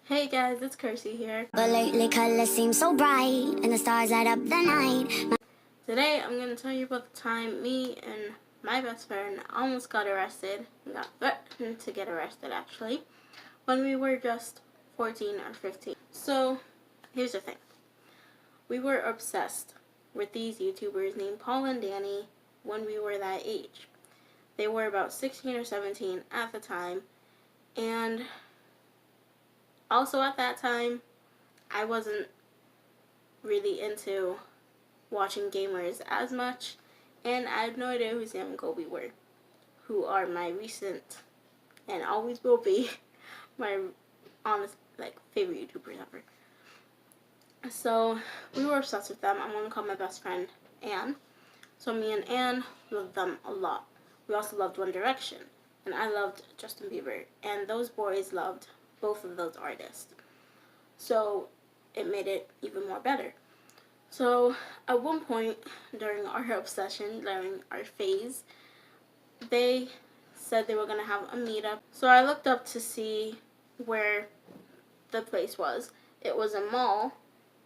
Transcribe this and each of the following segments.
Hey guys, it's Kirsy here. But lately colors seem so bright and the stars light up the night. Today I'm going to tell you about the time me and my best friend almost got arrested. We got threatened to get arrested actually when we were just 14 or 15. So here's the thing. We were obsessed with these YouTubers named Paul and Danny when we were that age. They were about 16 or 17 at the time, and also at that time I wasn't really into watching gamers as much, and I had no idea who Sam and Kobe were, who are my recent and always will be my honest favorite YouTubers ever. So we were obsessed with them. I'm gonna call my best friend Anne. So me and Anne loved them a lot. We also loved One Direction, and I loved Justin Bieber, and those boys loved both of those artists. So it made it even more better. So at one point during our obsession, during our phase, they said they were going to have a meetup. So I looked up to see where the place was. It was a mall.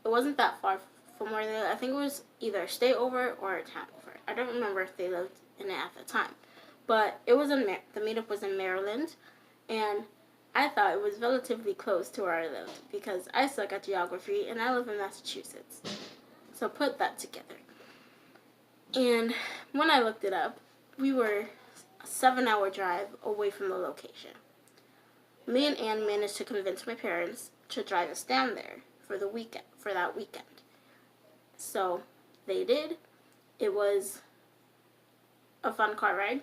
It wasn't that far from where they lived. I think it was either a stay over or a town over. I don't remember if they lived in it at the time. But it was the meetup was in Maryland, and I thought it was relatively close to where I lived because I suck at geography and I live in Massachusetts. So put that together. And when I looked it up, we were a 7-hour drive away from the location. Me and Anne managed to convince my parents to drive us down there for that weekend. So they did. It was a fun car ride.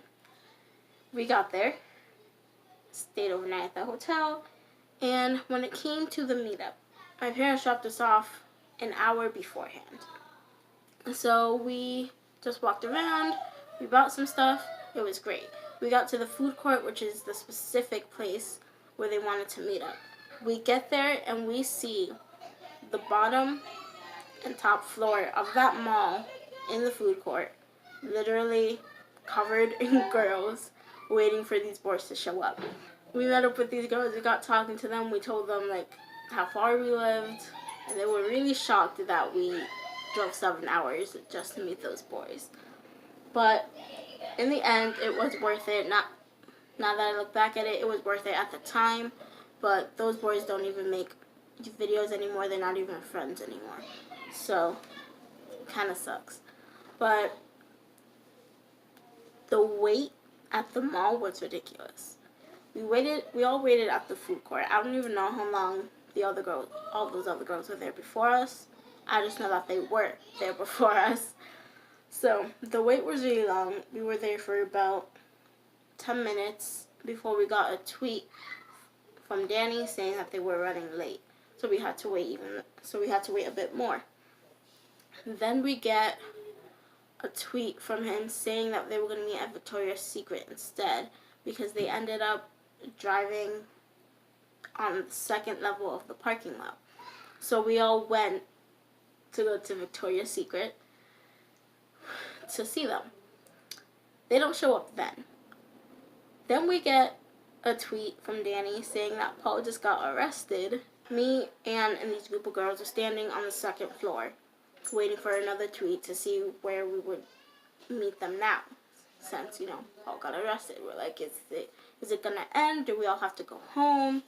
We got there, stayed overnight at the hotel, and when it came to the meetup, my parents dropped us off an hour beforehand. So we just walked around, we bought some stuff, it was great. We got to the food court, which is the specific place where they wanted to meet up. We get there and we see the bottom and top floor of that mall in the food court, literally covered in girls waiting for these boys to show up. We met up with these girls, we got talking to them, we told them how far we lived, and they were really shocked that we drove 7 hours just to meet those boys. But in the end, it was worth it. Now that I look back at it, it was worth it at the time, but those boys don't even make videos anymore, they're not even friends anymore. So, it kind of sucks. But the wait at the mall was ridiculous. We all waited at the food court. I don't even know how long all those other girls were there before us. I just know that they were there before us. So the wait was really long. We were there for about 10 minutes before we got a tweet from Danny saying that they were running late. So we had to wait a bit more. Then we get a tweet from him saying that they were going to meet at Victoria's Secret instead because they ended up driving on the second level of the parking lot. So we all went to go to Victoria's Secret to see them. They don't show up then. Then we get a tweet from Danny saying that Paul just got arrested. Me, Anne, and these group of girls are standing on the second floor waiting for another tweet to see where we would meet them now. Since, Paul got arrested. We're like, is it gonna end? Do we all have to go home?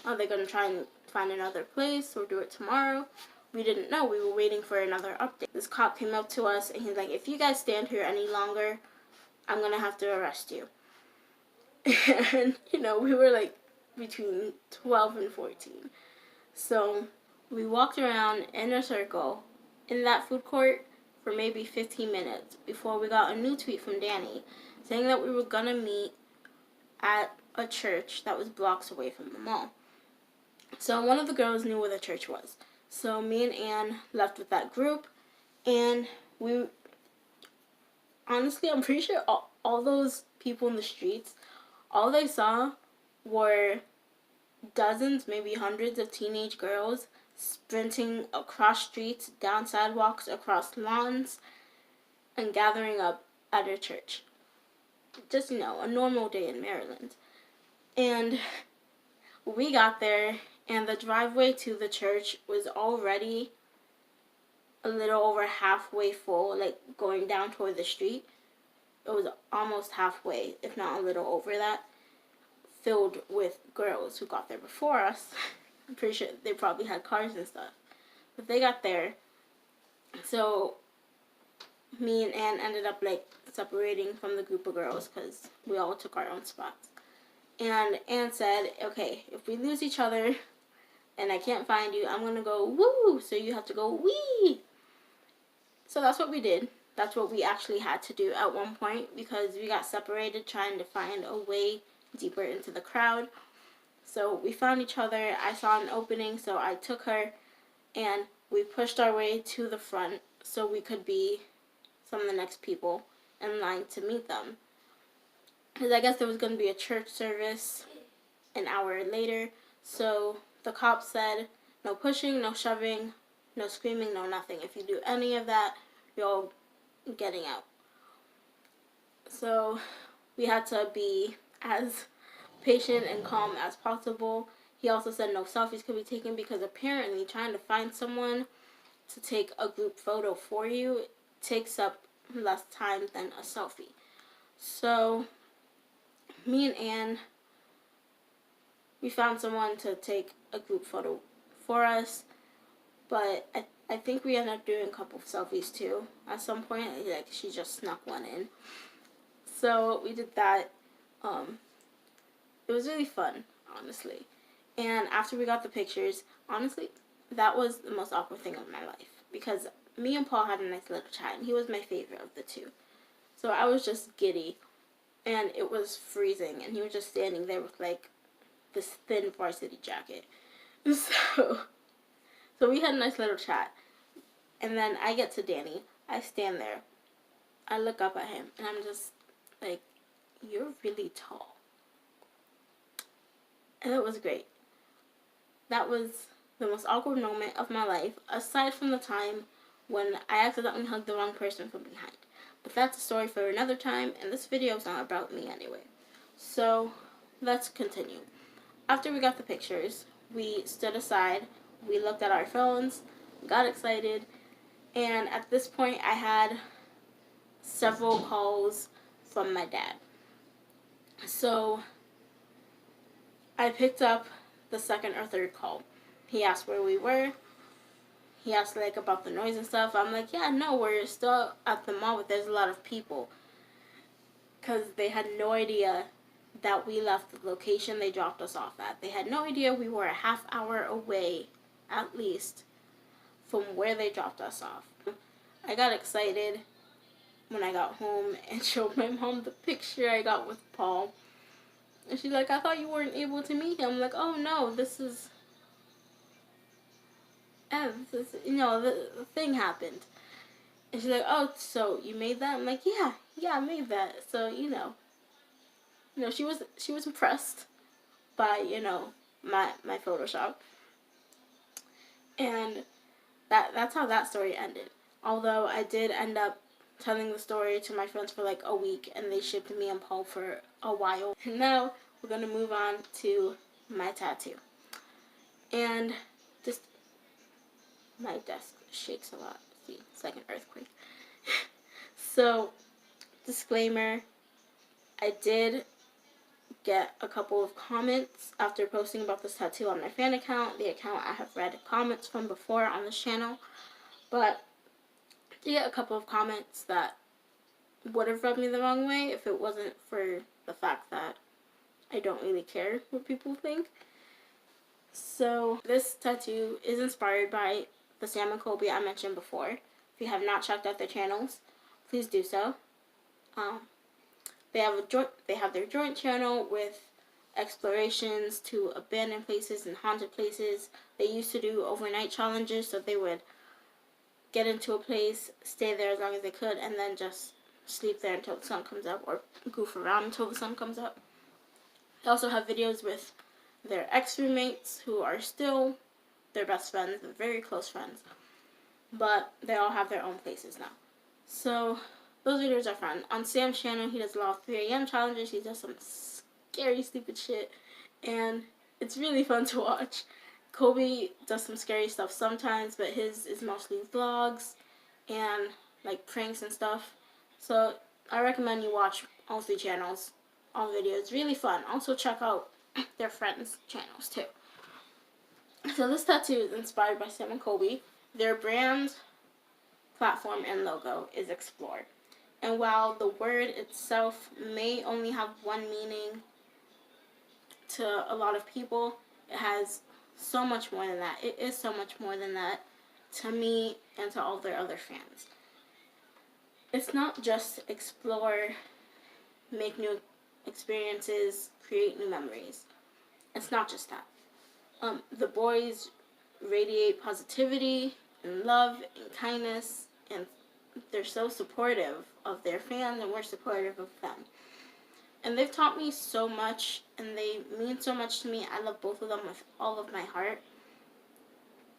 Are they gonna try and find another place or do it tomorrow? We didn't know. We were waiting for another update. This cop came up to us and he's like, if you guys stand here any longer, I'm gonna have to arrest you. And, we were between 12 and 14. So we walked around in a circle in that food court for maybe 15 minutes before we got a new tweet from Danny saying that we were going to meet at a church that was blocks away from the mall. So one of the girls knew where the church was. So me and Anne left with that group, and honestly, I'm pretty sure all those people in the streets, all they saw were dozens, maybe hundreds of teenage girls sprinting across streets, down sidewalks, across lawns, and gathering up at a church. Just, a normal day in Maryland. And we got there, and the driveway to the church was already a little over halfway full, like going down toward the street. It was almost halfway, if not a little over that, filled with girls who got there before us. I'm pretty sure they probably had cars and stuff. But they got there. So me and Ann ended up like separating from the group of girls because we all took our own spots. And Ann said, okay, if we lose each other and I can't find you, I'm going to go woo, so you have to go wee. So that's what we did. That's what we actually had to do at one point because we got separated trying to find a way deeper into the crowd. So we found each other. I saw an opening, so I took her and we pushed our way to the front so we could be some of the next people in line to meet them. Because I guess there was going to be a church service an hour later. So the cops said, no pushing, no shoving, no screaming, no nothing. If you do any of that, you're all getting out. So we had to be as patient and calm as possible. He also said no selfies could be taken because apparently trying to find someone to take a group photo for you takes up less time than a selfie. So me and Ann, we found someone to take a group photo for us, but I think we ended up doing a couple of selfies too at some point. Like she just snuck one in. So we did that. It was really fun, honestly. And after we got the pictures, honestly, that was the most awkward thing of my life because me and Paul had a nice little chat, and he was my favorite of the two. So I was just giddy, and it was freezing, and he was just standing there with like this thin varsity jacket. So we had a nice little chat, and then I get to Danny. I stand there. I look up at him, and I'm just like, you're really tall. And it was great. That was the most awkward moment of my life, aside from the time when I accidentally hugged the wrong person from behind. But that's a story for another time, and this video is not about me anyway. So, let's continue. After we got the pictures, we stood aside, we looked at our phones, got excited, and at this point I had several calls from my dad. So, I picked up the second or third call. He asked where we were. He asked like about the noise and stuff. I'm like, yeah, no, we're still at the mall, but there's a lot of people. Because they had no idea that we left the location they dropped us off at. They had no idea we were a half hour away, at least, from where they dropped us off. I got excited when I got home and showed my mom the picture I got with Paul. And she's like, I thought you weren't able to meet him. I'm like, oh no, this is, the thing happened. And she's like, oh, so you made that? I'm like, yeah, I made that. So, she was impressed by, my Photoshop. And that's how that story ended. Although I did end up telling the story to my friends for like a week, and they shipped me and Paul for a while. And now we're going to move on to my tattoo. And just, my desk shakes a lot. See, it's like an earthquake. So, disclaimer, I did get a couple of comments after posting about this tattoo on my fan account, the account I have read comments from before on this channel. But I did get a couple of comments that would have rubbed me the wrong way if it wasn't for the fact that I don't really care what people think. So this tattoo is inspired by the Sam and Colby I mentioned before. If you have not checked out their channels, please do so. They have their joint channel with explorations to abandoned places and haunted places. They used to do overnight challenges, so they would get into a place, stay there as long as they could, and then just sleep there until the sun comes up, or goof around until the sun comes up. They also have videos with their ex-roommates who are still their best friends, very close friends, but they all have their own places now. So those videos are fun. On Sam's channel, he does a lot of 3 a.m. challenges. He does some scary, stupid shit, and it's really fun to watch. Kobe does some scary stuff sometimes, but his is mostly vlogs and like pranks and stuff. So I recommend you watch all three channels, all videos. Really fun. Also check out their friends' channels too. So this tattoo is inspired by Sam and Kobe. Their brand, platform, and logo is Explore. And while the word itself may only have one meaning to a lot of people, it has so much more than that. It is so much more than that to me and to all their other fans. It's not just explore, make new experiences, create new memories. It's not just that. The boys radiate positivity and love and kindness, and they're so supportive of their fans, and we're supportive of them. And they've taught me so much, and they mean so much to me. I love both of them with all of my heart.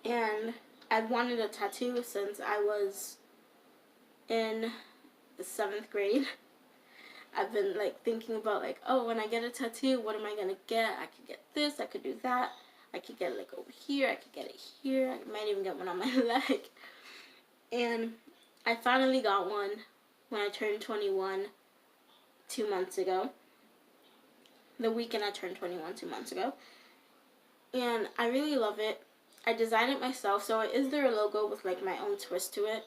And I've wanted a tattoo since I was in the 7th grade. I've been like thinking about like, oh, when I get a tattoo, what am I gonna get? I could get this, I could do that. I could get it like over here, I could get it here. I might even get one on my leg. And I finally got one when I turned 21 2 months ago. The weekend I turned 21 2 months ago. And I really love it. I designed it myself, so it is their logo with like my own twist to it.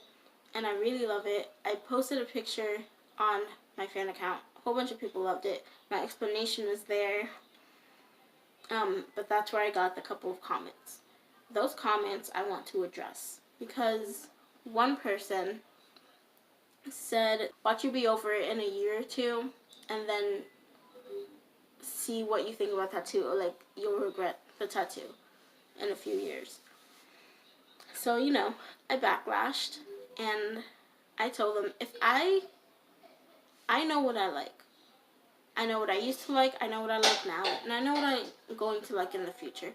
And I really love it. I posted a picture on my fan account. A whole bunch of people loved it. My explanation is there. But that's where I got the couple of comments. Those comments I want to address, because one person said, watch you be over it in a year or two, and then see what you think about tattoo, or like you'll regret the tattoo in a few years. So, you know, I backlashed, and I told them, if I know what I like. I know what I used to like, I know what I like now, and I know what I'm going to like in the future.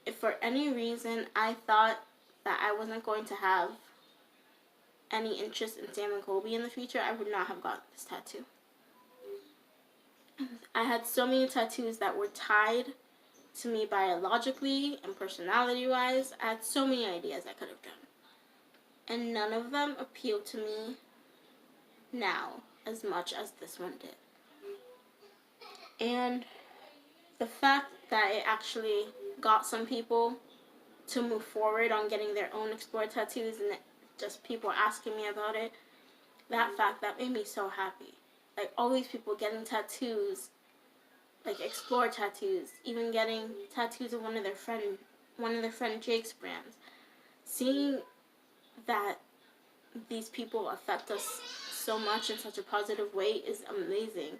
If for any reason I thought that I wasn't going to have any interest in Sam and Kobe in the future, I would not have gotten this tattoo. I had so many tattoos that were tied to me biologically and personality-wise. I had so many ideas I could have done. And none of them appealed to me now as much as this one did. And the fact that it actually got some people to move forward on getting their own Explore tattoos, and just people asking me about it, that fact, that made me so happy. Like, all these people getting tattoos, like Explore tattoos, even getting tattoos of one of their friend Jake's brands. Seeing that these people affect us so much in such a positive way is amazing.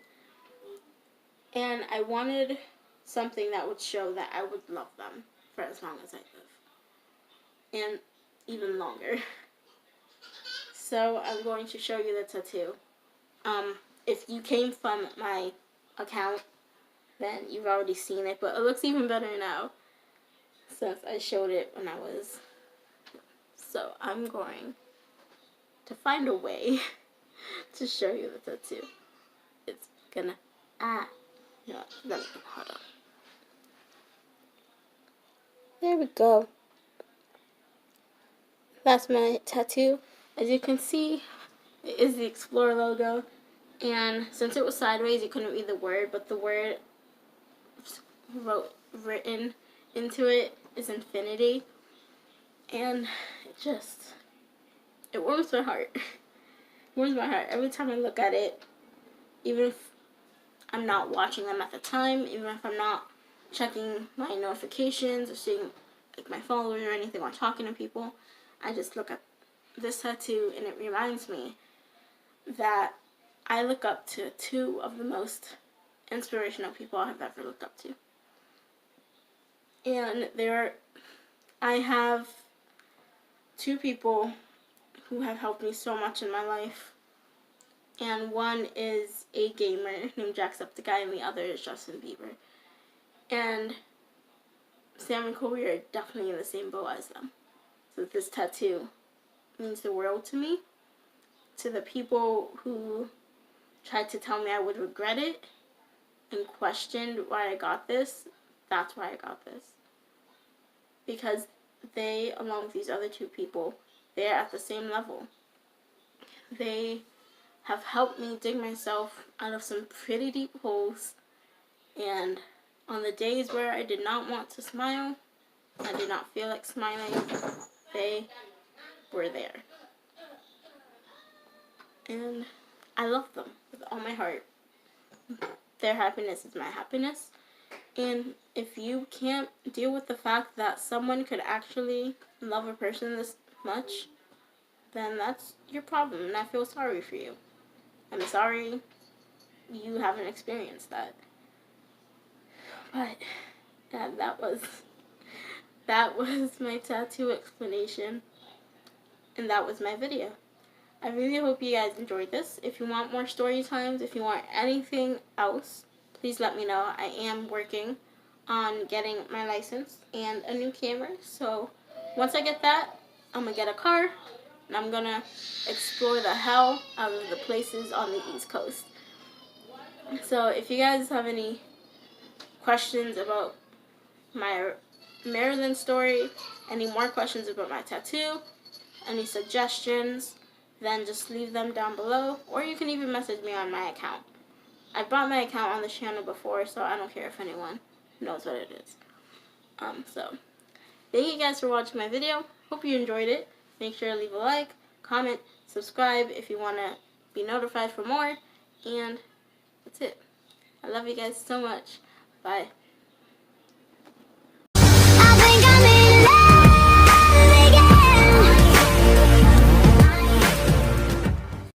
And I wanted something that would show that I would love them for as long as I live. And even longer. So I'm going to show you the tattoo. If you came from my account, then you've already seen it. But it looks even better now, since I showed it when I was. So I'm going to find a way to show you the tattoo. It's gonna... No, let me, hold on. There we go. That's my tattoo. As you can see, it is the Explore logo. And since it was sideways, you couldn't read the word, but the word written into it is infinity. And it warms my heart. It warms my heart. Every time I look at it, even if I'm not watching them at the time, even if I'm not checking my notifications or seeing like my followers or anything or talking to people, I just look at this tattoo and it reminds me that I look up to two of the most inspirational people I have ever looked up to. And I have two people who have helped me so much in my life. And one is a gamer named Jacksepticeye, and the other is Justin Bieber. And Sam and Kobe are definitely in the same boat as them. So this tattoo means the world to me. To the people who tried to tell me I would regret it and questioned why I got this, that's why I got this. because they, along with these other 2 people, they're at the same level. They have helped me dig myself out of some pretty deep holes, and on the days where I did not want to smile, I did not feel like smiling, they were there. And I love them with all my heart. Their happiness is my happiness. And if you can't deal with the fact that someone could actually love a person this much, then that's your problem, and I feel sorry for you. I'm sorry you haven't experienced that. But yeah, that was my tattoo explanation, and that was my video. I really hope you guys enjoyed this. If you want more story times, if you want anything else, please let me know. I am working on getting my license and a new camera. So once I get that, I'm going to get a car, and I'm going to explore the hell out of the places on the East Coast. So if you guys have any questions about my Maryland story, any more questions about my tattoo, any suggestions, then just leave them down below, or you can even message me on my account. I brought my account on the channel before, so I don't care if anyone knows what it is. So thank you guys for watching my video. Hope you enjoyed it. Make sure to leave a like, comment, subscribe if you want to be notified for more, and that's it. I love you guys so much. Bye.